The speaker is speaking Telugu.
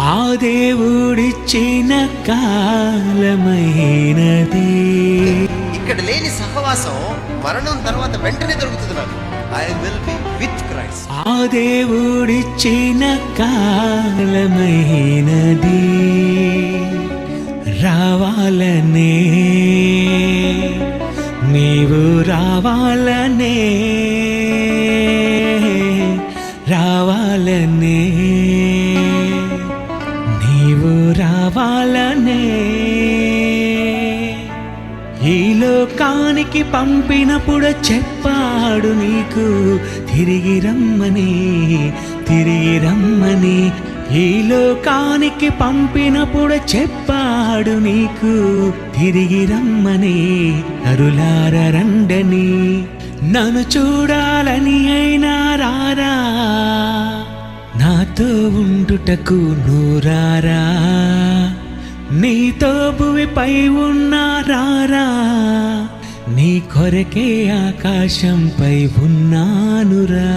ఆ దేవుడిచ్చిన కాలమైనది. ఇక్కడ లేని సహవాసం మరణం తర్వాత వెంటనే దొరుకుతుంది నాకు. I will be with Christ. ఆ దేవుడిచ్చిన కాలమైనది, రావాలనే నీవు రావాలనే, రావాలనే నీవు రావాలనే. ఈ లోకానికి పంపినప్పుడు చెప్పాడు నీకు తిరిగి రమ్మని, తిరిగి రమ్మని. ఈ లోకానికి పంపినప్పుడు చెప్పాడు నీకు తిరిగి రమ్మని. నరులార రండని, నన్ను చూడాలని అయినా రారా, నాతో ఉండుటకు నూరారా, నీతో భువిపై ఉన్నారా, నీ కొరకే ఆకాశంపై ఉన్నానురా.